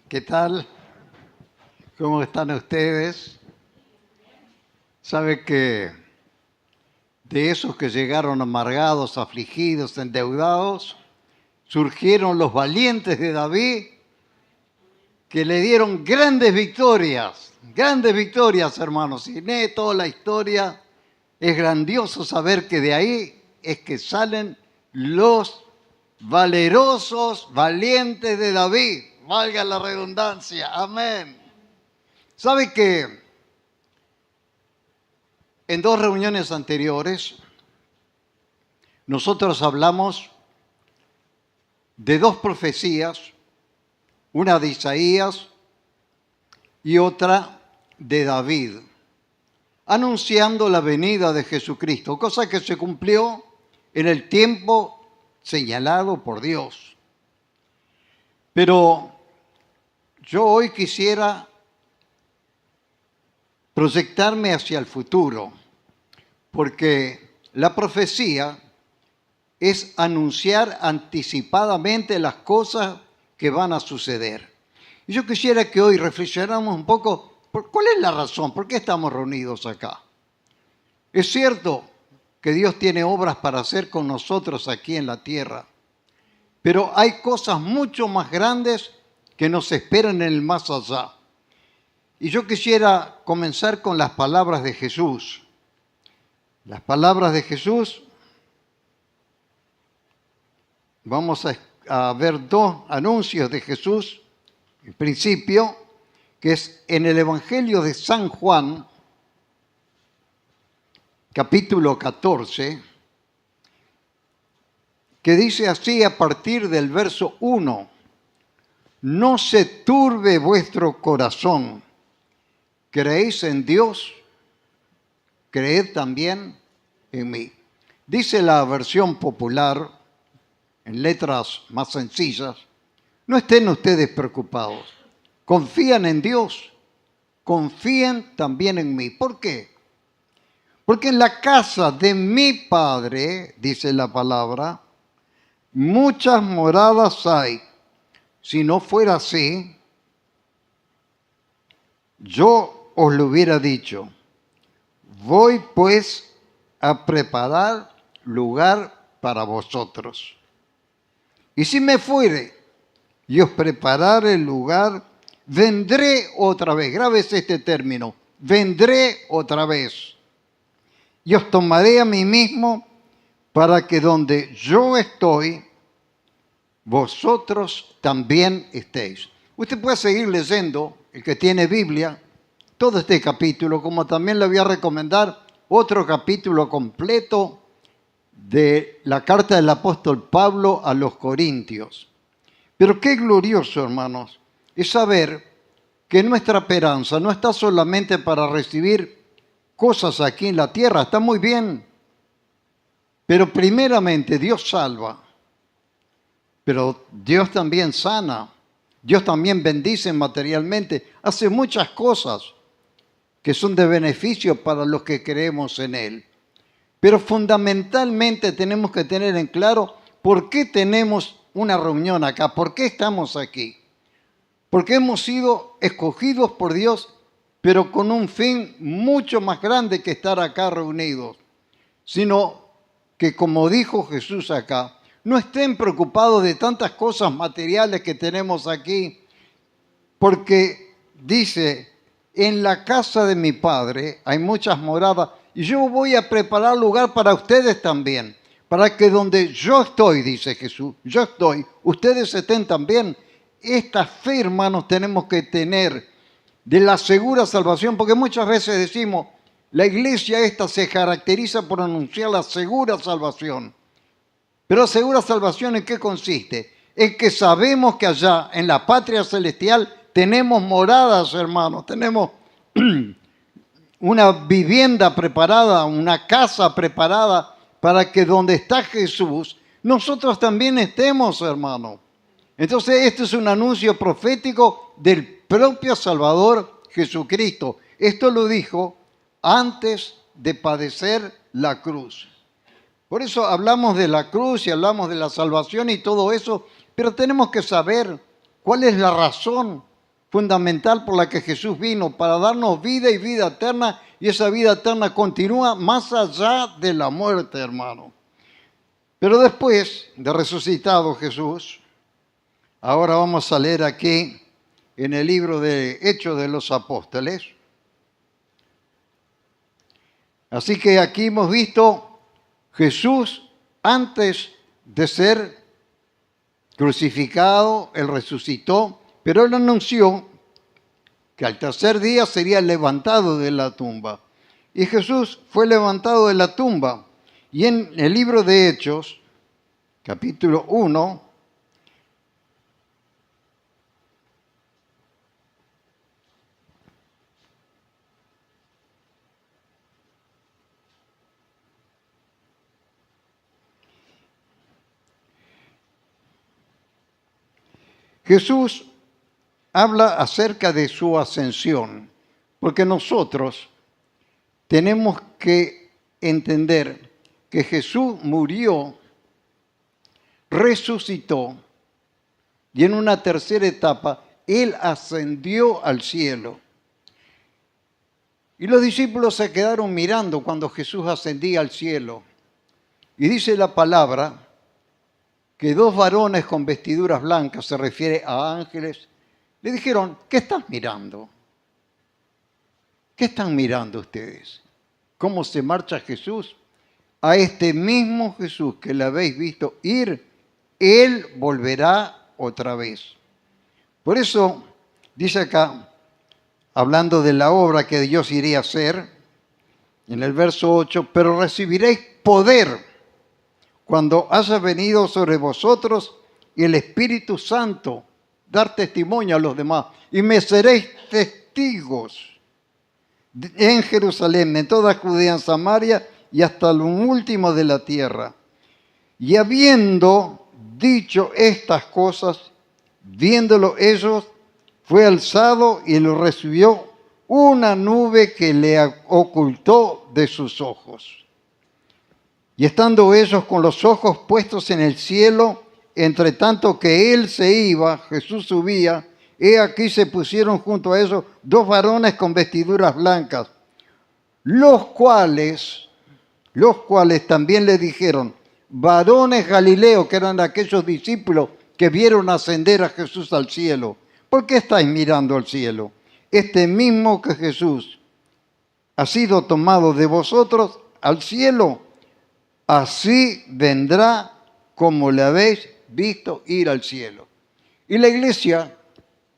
¿Qué tal? ¿Cómo están ustedes? ¿Sabe que de esos que llegaron amargados, afligidos, endeudados, surgieron los valientes de David que le dieron grandes victorias, hermanos? Y lee toda la historia, es grandioso saber que de ahí es que salen los valerosos, valientes de David. Valga la redundancia, amén. ¿Sabe que en dos reuniones anteriores nosotros hablamos de dos profecías, una de Isaías y otra de David, anunciando la venida de Jesucristo, cosa que se cumplió en el tiempo señalado por Dios? Pero yo hoy quisiera proyectarme hacia el futuro, porque la profecía es anunciar anticipadamente las cosas que van a suceder. Y yo quisiera que hoy reflexionáramos un poco por cuál es la razón, por qué estamos reunidos acá. Es cierto que Dios tiene obras para hacer con nosotros aquí en la tierra, pero hay cosas mucho más grandes que nos esperan en el más allá. Y yo quisiera comenzar con las palabras de Jesús. Las palabras de Jesús, vamos a ver dos anuncios de Jesús. En principio, que es en el Evangelio de San Juan, capítulo 14, que dice así a partir del verso 1: no se turbe vuestro corazón. ¿Creéis en Dios? Creed también en mí. Dice la versión popular, en letras más sencillas: no estén ustedes preocupados. Confían en Dios, confíen también en mí. ¿Por qué? Porque en la casa de mi Padre, dice la palabra, muchas moradas hay. Si no fuera así, yo os lo hubiera dicho. Voy pues a preparar lugar para vosotros. Y si me fuere y os preparare el lugar, vendré otra vez. Grábese este término: vendré otra vez. Y os tomaré a mí mismo, para que donde yo estoy, vosotros también estéis. Usted puede seguir leyendo, el que tiene Biblia, todo este capítulo, como también le voy a recomendar otro capítulo completo de la carta del apóstol Pablo a los Corintios. Pero qué glorioso, hermanos, es saber que nuestra esperanza no está solamente para recibir cosas aquí en la tierra, está muy bien, pero primeramente Dios salva, pero Dios también sana, Dios también bendice materialmente, hace muchas cosas que son de beneficio para los que creemos en Él. Pero fundamentalmente tenemos que tener en claro por qué tenemos una reunión acá, por qué estamos aquí. Porque hemos sido escogidos por Dios, pero con un fin mucho más grande que estar acá reunidos. Sino que, como dijo Jesús acá, no estén preocupados de tantas cosas materiales que tenemos aquí, porque dice: en la casa de mi Padre hay muchas moradas, y yo voy a preparar lugar para ustedes también, para que donde yo estoy, dice Jesús, yo estoy, ustedes estén también. Esta fe, hermanos, tenemos que tener de la segura salvación, porque muchas veces decimos, la iglesia esta se caracteriza por anunciar la segura salvación. Pero la segura salvación, ¿en qué consiste? En que sabemos que allá, en la patria celestial, tenemos moradas, hermanos, tenemos una vivienda preparada, una casa preparada para que donde está Jesús, nosotros también estemos, hermanos. Entonces, este es un anuncio profético del propio Salvador Jesucristo. Esto lo dijo antes de padecer la cruz. Por eso hablamos de la cruz y hablamos de la salvación y todo eso, pero tenemos que saber cuál es la razón fundamental por la que Jesús vino, para darnos vida y vida eterna, y esa vida eterna continúa más allá de la muerte, hermano. Pero después de resucitado Jesús, ahora vamos a leer aquí en el libro de Hechos de los Apóstoles. Así que aquí hemos visto Jesús antes de ser crucificado, Él resucitó, pero Él anunció que al tercer día sería levantado de la tumba. Y Jesús fue levantado de la tumba. Y en el libro de Hechos, capítulo 1, Jesús habla acerca de su ascensión, porque nosotros tenemos que entender que Jesús murió, resucitó y en una tercera etapa Él ascendió al cielo. Y los discípulos se quedaron mirando cuando Jesús ascendía al cielo. Y dice la palabra que dos varones con vestiduras blancas, se refiere a ángeles, le dijeron, ¿qué estás mirando? ¿Qué están mirando ustedes? ¿Cómo se marcha Jesús? A este mismo Jesús que le habéis visto ir, Él volverá otra vez. Por eso, dice acá, hablando de la obra que Dios iría a hacer, en el verso 8, pero recibiréis poder cuando haya venido sobre vosotros el Espíritu Santo, dar testimonio a los demás, y me seréis testigos en Jerusalén, en toda Judea, en Samaria y hasta lo último de la tierra. Y habiendo dicho estas cosas, viéndolo ellos, fue alzado y lo recibió una nube que le ocultó de sus ojos. Y estando ellos con los ojos puestos en el cielo, entre tanto que él se iba, Jesús subía, he aquí se pusieron junto a ellos dos varones con vestiduras blancas, los cuales también le dijeron, varones Galileos, que eran aquellos discípulos que vieron ascender a Jesús al cielo, ¿por qué estáis mirando al cielo? Este mismo que Jesús ha sido tomado de vosotros al cielo, así vendrá como le habéis visto ir al cielo. Y la iglesia,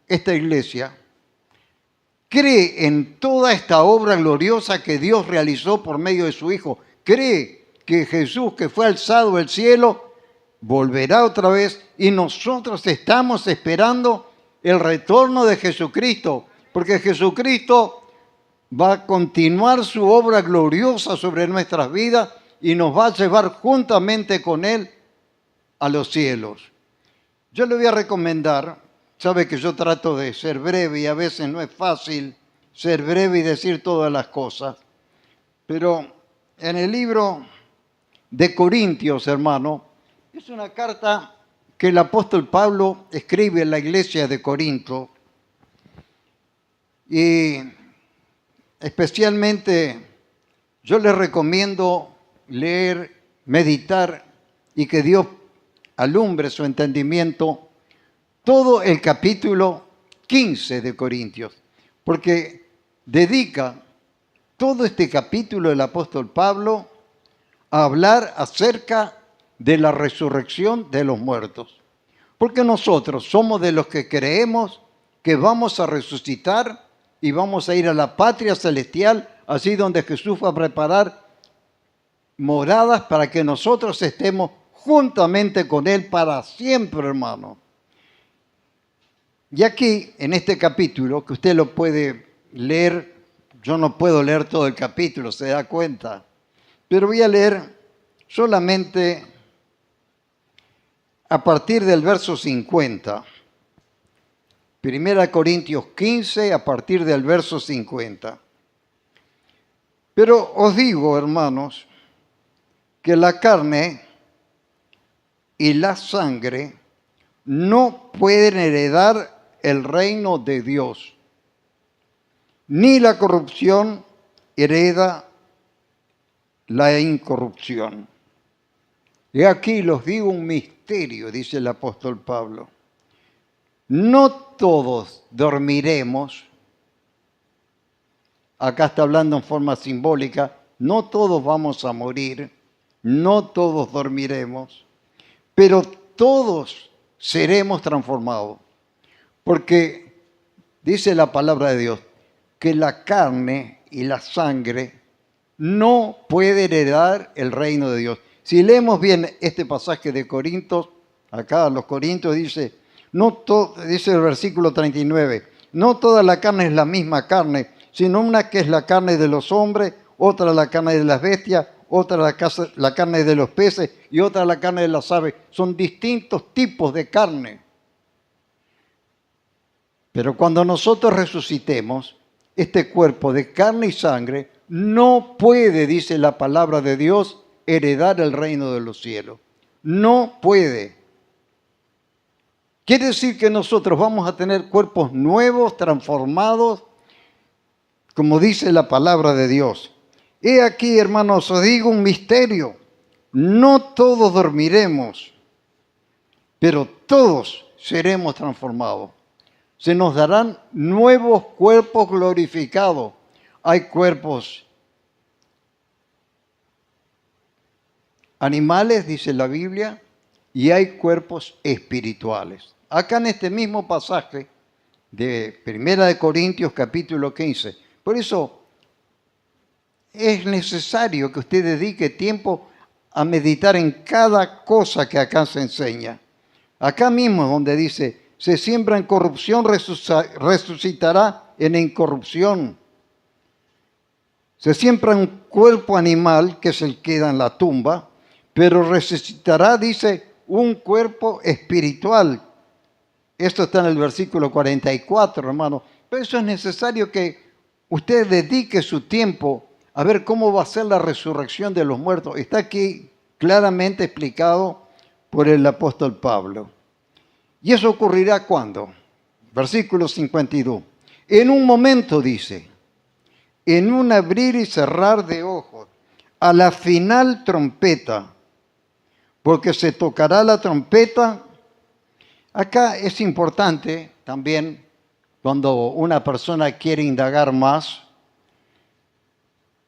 esta iglesia, cree en toda esta obra gloriosa que Dios realizó por medio de su Hijo. Cree que Jesús, que fue alzado al cielo, volverá otra vez y nosotros estamos esperando el retorno de Jesucristo, porque Jesucristo va a continuar su obra gloriosa sobre nuestras vidas y nos va a llevar juntamente con Él a los cielos. Yo le voy a recomendar, sabe que yo trato de ser breve y a veces no es fácil ser breve y decir todas las cosas, pero en el libro de Corintios, hermano, es una carta que el apóstol Pablo escribe en la iglesia de Corinto y especialmente yo les recomiendo leer, meditar y que Dios alumbre su entendimiento todo el capítulo 15 de Corintios, porque dedica todo este capítulo el apóstol Pablo a hablar acerca de la resurrección de los muertos. Porque nosotros somos de los que creemos que vamos a resucitar y vamos a ir a la patria celestial, así donde Jesús va a preparar moradas para que nosotros estemos juntamente con Él para siempre, hermano. Y aquí, en este capítulo, que usted lo puede leer, yo no puedo leer todo el capítulo, se da cuenta, pero voy a leer solamente a partir del verso 50. 1 Corintios 15, a partir del verso 50. Pero os digo, hermanos, que la carne y la sangre no pueden heredar el reino de Dios, ni la corrupción hereda la incorrupción. Y aquí los digo un misterio, dice el apóstol Pablo. No todos dormiremos, acá está hablando en forma simbólica, no todos vamos a morir, no todos dormiremos, pero todos seremos transformados. Porque dice la palabra de Dios que la carne y la sangre no puede heredar el reino de Dios. Si leemos bien este pasaje de Corintios, acá los Corintios dice el versículo 39, no toda la carne es la misma carne, sino una que es la carne de los hombres, otra la carne de las bestias, otra la carne de los peces y otra la carne de las aves. Son distintos tipos de carne. Pero cuando nosotros resucitemos, este cuerpo de carne y sangre no puede, dice la palabra de Dios, heredar el reino de los cielos. No puede. Quiere decir que nosotros vamos a tener cuerpos nuevos, transformados, como dice la palabra de Dios. He aquí, hermanos, os digo un misterio. No todos dormiremos, pero todos seremos transformados. Se nos darán nuevos cuerpos glorificados. Hay cuerpos animales, dice la Biblia, y hay cuerpos espirituales. Acá en este mismo pasaje de 1 Corintios capítulo 15. Por eso es necesario que usted dedique tiempo a meditar en cada cosa que acá se enseña. Acá mismo es donde dice, se siembra en corrupción, resucitará en incorrupción. Se siembra un cuerpo animal, que es el que queda en la tumba, pero resucitará, dice, un cuerpo espiritual. Esto está en el versículo 44, hermano. Pero eso es necesario que usted dedique su tiempo a ver cómo va a ser la resurrección de los muertos. Está aquí claramente explicado por el apóstol Pablo. ¿Y eso ocurrirá cuándo? Versículo 52. En un momento, dice, en un abrir y cerrar de ojos, a la final trompeta, porque se tocará la trompeta. Acá es importante también, cuando una persona quiere indagar más,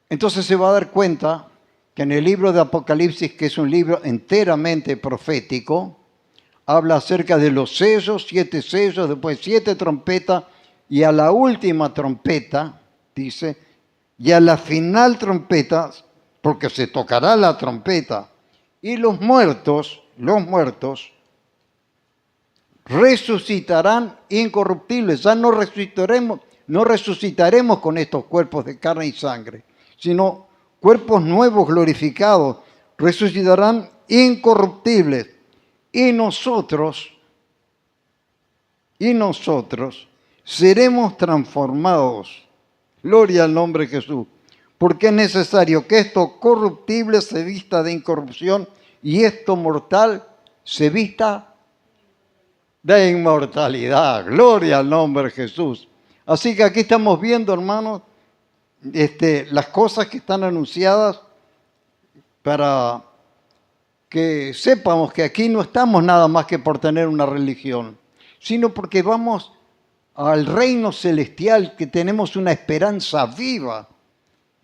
entonces se va a dar cuenta que en el libro de Apocalipsis, que es un libro enteramente profético, habla acerca de los sellos, 7 sellos, después 7 trompetas, y a la última trompeta, dice, y a la final trompeta, porque se tocará la trompeta, y los muertos, resucitarán incorruptibles. Ya no resucitaremos con estos cuerpos de carne y sangre, sino cuerpos nuevos, glorificados, resucitarán incorruptibles. Y nosotros seremos transformados. Gloria al nombre de Jesús. Porque es necesario que esto corruptible se vista de incorrupción y esto mortal se vista de inmortalidad. Gloria al nombre de Jesús. Así que aquí estamos viendo, hermanos, las cosas que están anunciadas para que sepamos que aquí no estamos nada más que por tener una religión, sino porque vamos al reino celestial, que tenemos una esperanza viva,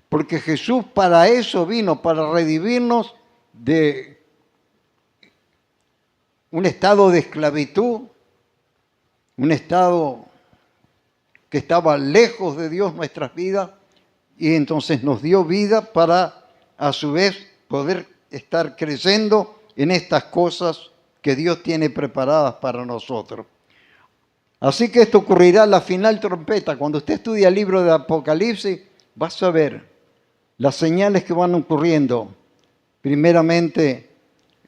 porque Jesús para eso vino, para redimirnos de un estado de esclavitud, un estado que estaba lejos de Dios nuestras vidas, y entonces nos dio vida para a su vez poder estar creciendo en estas cosas que Dios tiene preparadas para nosotros. Así que esto ocurrirá a la final trompeta. Cuando usted estudia el libro de Apocalipsis, vas a ver las señales que van ocurriendo, primeramente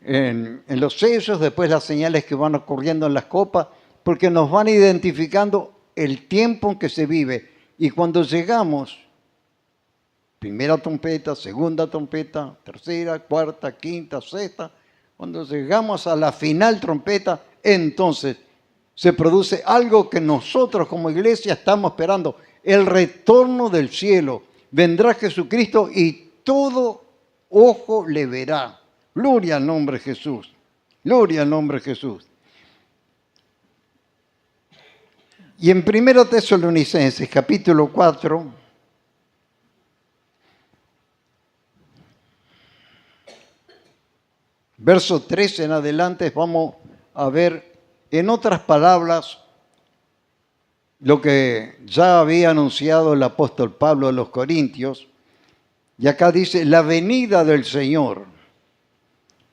en los sellos, después las señales que van ocurriendo en las copas, porque nos van identificando el tiempo en que se vive. Y cuando llegamos, primera trompeta, segunda trompeta, tercera, cuarta, quinta, sexta, cuando llegamos a la final trompeta, entonces se produce algo que nosotros como iglesia estamos esperando, el retorno del cielo. Vendrá Jesucristo y todo ojo le verá. Gloria al nombre de Jesús. Gloria al nombre de Jesús. Y en 1 Tesalonicenses, capítulo 4, verso 13 en adelante, vamos a ver en otras palabras lo que ya había anunciado el apóstol Pablo a los Corintios. Y acá dice, la venida del Señor.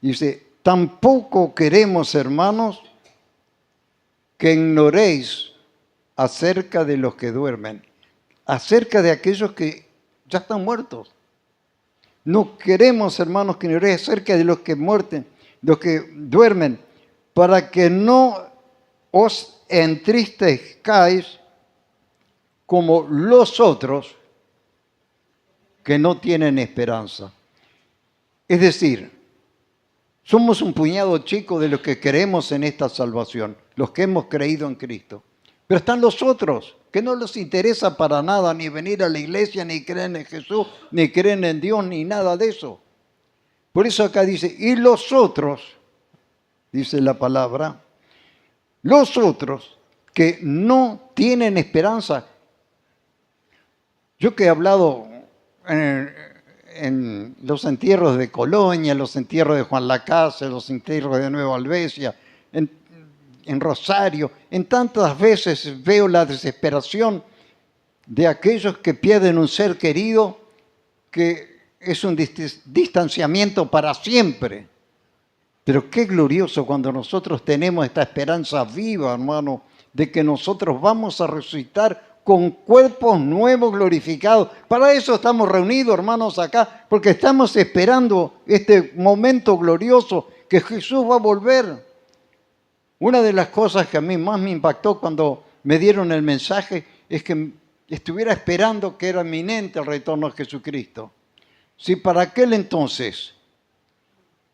Dice, tampoco queremos, hermanos, que ignoréis acerca de los que duermen, acerca de aquellos que ya están muertos. No queremos, hermanos, que ignoréis acerca de los que muerten, los que duermen, para que no os entristezcáis como los otros que no tienen esperanza. Es decir, somos un puñado chico de los que creemos en esta salvación, los que hemos creído en Cristo. Pero están los otros, que no les interesa para nada ni venir a la iglesia, ni creen en Jesús, ni creen en Dios, ni nada de eso. Por eso acá dice, y los otros, dice la palabra, los otros que no tienen esperanza. Yo que he hablado en los entierros de Colonia, los entierros de Juan Lacase, los entierros de Nueva Albesia, en Rosario, en tantas veces veo la desesperación de aquellos que pierden un ser querido, que es un distanciamiento para siempre. Pero qué glorioso cuando nosotros tenemos esta esperanza viva, hermano, de que nosotros vamos a resucitar con cuerpos nuevos glorificados. Para eso estamos reunidos, hermanos, acá, porque estamos esperando este momento glorioso que Jesús va a volver. Una de las cosas que a mí más me impactó cuando me dieron el mensaje es que estuviera esperando que era inminente el retorno de Jesucristo. Si para aquel entonces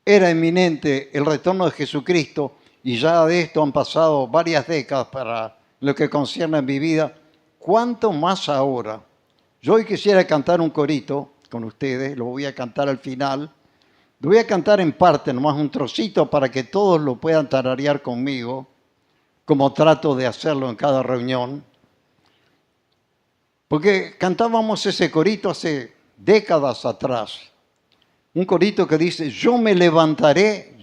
era inminente el retorno de Jesucristo, y ya de esto han pasado varias décadas para lo que concierne a mi vida, ¿cuánto más ahora? Yo hoy quisiera cantar un corito con ustedes, lo voy a cantar al final. Lo voy a cantar en parte, nomás un trocito, para que todos lo puedan tararear conmigo, como trato de hacerlo en cada reunión. Porque cantábamos ese corito hace décadas atrás. Un corito que dice, yo me levantaré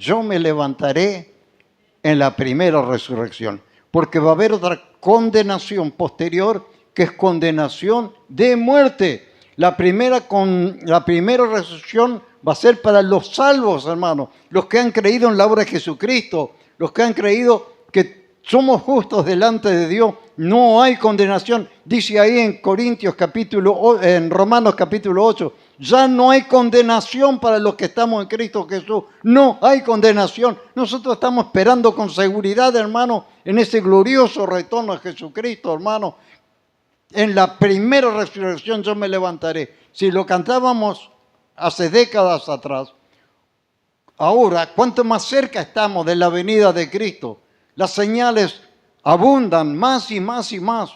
en la primera resurrección. Porque va a haber otra condenación posterior, que es condenación de muerte. La primera resurrección va a ser para los salvos, hermanos, los que han creído en la obra de Jesucristo, los que han creído que somos justos delante de Dios. No hay condenación. Dice ahí en Romanos capítulo 8, ya no hay condenación para los que estamos en Cristo Jesús. No hay condenación. Nosotros estamos esperando con seguridad, hermano, en ese glorioso retorno de Jesucristo, hermano. En la primera resurrección yo me levantaré. Si lo cantábamos hace décadas atrás, ahora, cuanto más cerca estamos de la venida de Cristo, las señales abundan más y más y más.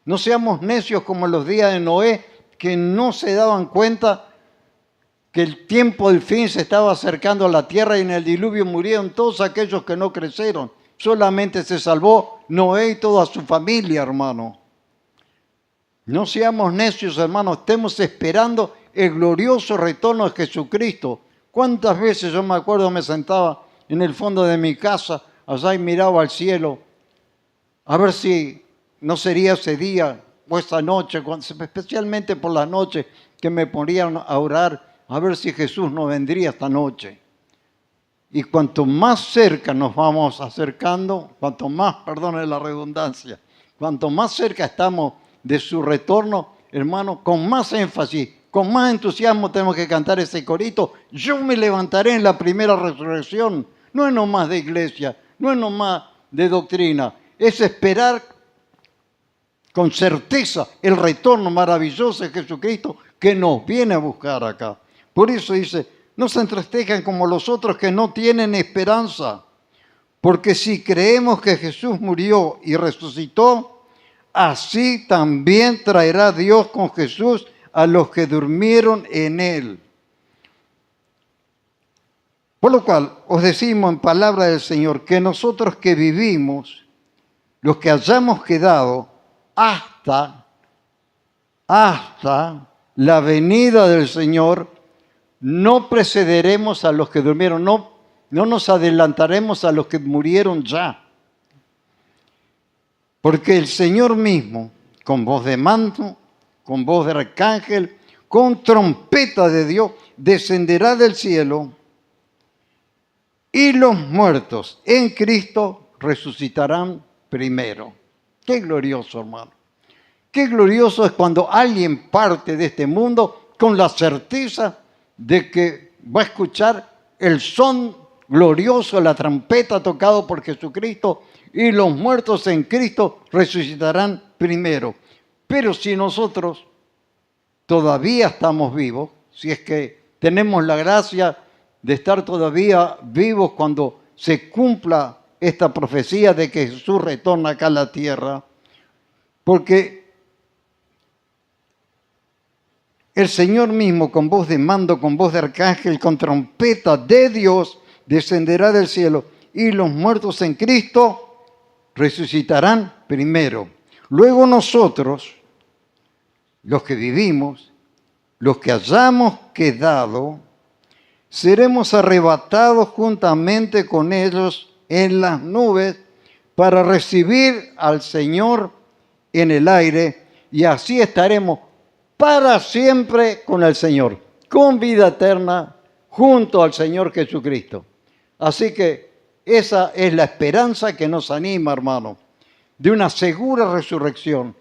No seamos necios como en los días de Noé, que no se daban cuenta que el tiempo del fin se estaba acercando a la tierra, y en el diluvio murieron todos aquellos que no crecieron. Solamente se salvó Noé y toda su familia, hermano. No seamos necios, hermanos, estemos esperando el glorioso retorno de Jesucristo. ¿Cuántas veces yo me acuerdo me sentaba en el fondo de mi casa, allá, y miraba al cielo, a ver si no sería ese día o esa noche, especialmente por la noche, que me ponían a orar, a ver si Jesús no vendría esta noche? Y cuanto más cerca nos vamos acercando, cuanto más, perdone la redundancia, cuanto más cerca estamos de su retorno, hermano, con más énfasis, con más entusiasmo tenemos que cantar ese corito. Yo me levantaré en la primera resurrección. No es nomás de iglesia, no es nomás de doctrina, es esperar con certeza el retorno maravilloso de Jesucristo que nos viene a buscar acá. Por eso dice, no se entristezcan como los otros que no tienen esperanza. Porque si creemos que Jesús murió y resucitó, así también traerá Dios con Jesús a los que durmieron en él. Por lo cual os decimos en palabra del Señor que nosotros que vivimos, los que hayamos quedado hasta la venida del Señor, no precederemos a los que durmieron, no nos adelantaremos a los que murieron ya. Porque el Señor mismo, con voz de mando, con voz de arcángel, con trompeta de Dios, descenderá del cielo y los muertos en Cristo resucitarán primero. Qué glorioso, hermano. Qué glorioso es cuando alguien parte de este mundo con la certeza de que va a escuchar el son glorioso de la trompeta tocado por Jesucristo y los muertos en Cristo resucitarán primero. Pero si nosotros todavía estamos vivos, si es que tenemos la gracia de estar todavía vivos cuando se cumpla esta profecía de que Jesús retorna acá a la tierra, porque el Señor mismo, con voz de mando, con voz de arcángel, con trompeta de Dios, descenderá del cielo y los muertos en Cristo resucitarán primero. Luego nosotros, los que vivimos, los que hayamos quedado, seremos arrebatados juntamente con ellos en las nubes para recibir al Señor en el aire, y así estaremos para siempre con el Señor, con vida eterna junto al Señor Jesucristo. Así que esa es la esperanza que nos anima, hermano, de una segura resurrección.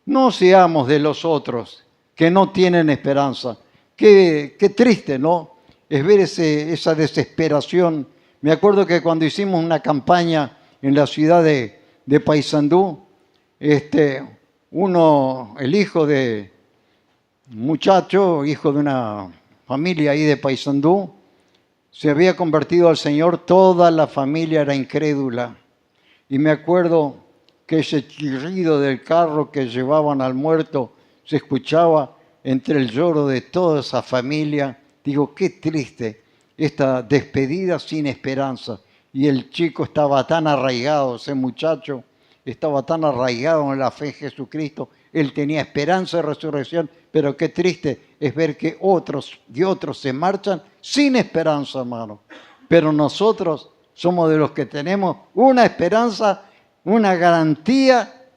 No seamos de los otros que no tienen esperanza. Qué triste, ¿no? Es ver esa desesperación. Me acuerdo que cuando hicimos una campaña en la ciudad de Paysandú, el hijo de un muchacho, hijo de una familia ahí de Paysandú, se había convertido al Señor. Toda la familia era incrédula. Y me acuerdo que ese chirrido del carro que llevaban al muerto se escuchaba entre el lloro de toda esa familia. Digo, qué triste esta despedida sin esperanza. Y el chico estaba tan arraigado, ese muchacho estaba tan arraigado en la fe en Jesucristo. Él tenía esperanza de resurrección, pero qué triste es ver que otros se marchan sin esperanza, hermano. Pero nosotros somos de los que tenemos una esperanza, una garantía,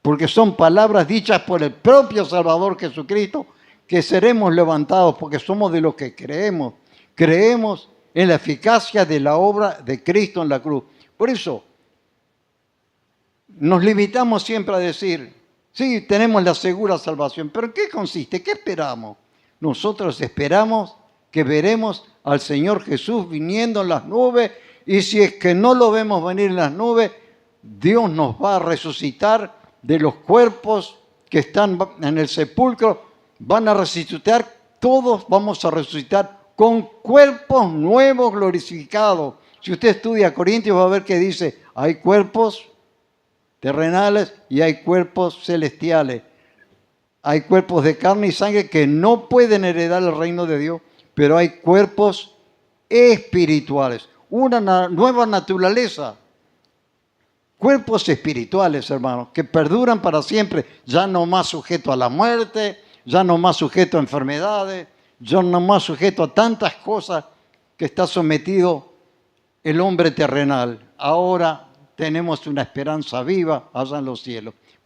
porque son palabras dichas por el propio Salvador Jesucristo, que seremos levantados, porque somos de los que creemos. Creemos en la eficacia de la obra de Cristo en la cruz. Por eso, nos limitamos siempre a decir, sí, tenemos la segura salvación, pero ¿en qué consiste? ¿Qué esperamos? Nosotros esperamos que veremos al Señor Jesús viniendo en las nubes, y si es que no lo vemos venir en las nubes, Dios nos va a resucitar de los cuerpos que están en el sepulcro. Van a resucitar, todos vamos a resucitar con cuerpos nuevos glorificados. Si usted estudia Corintios va a ver que dice, hay cuerpos terrenales y hay cuerpos celestiales. Hay cuerpos de carne y sangre que no pueden heredar el reino de Dios, pero hay cuerpos espirituales, una nueva naturaleza. Cuerpos espirituales, hermanos, que perduran para siempre, ya no más sujeto a la muerte, ya no más sujeto a enfermedades, ya no más sujeto a tantas cosas que está sometido el hombre terrenal. Ahora tenemos una esperanza viva allá en los cielos.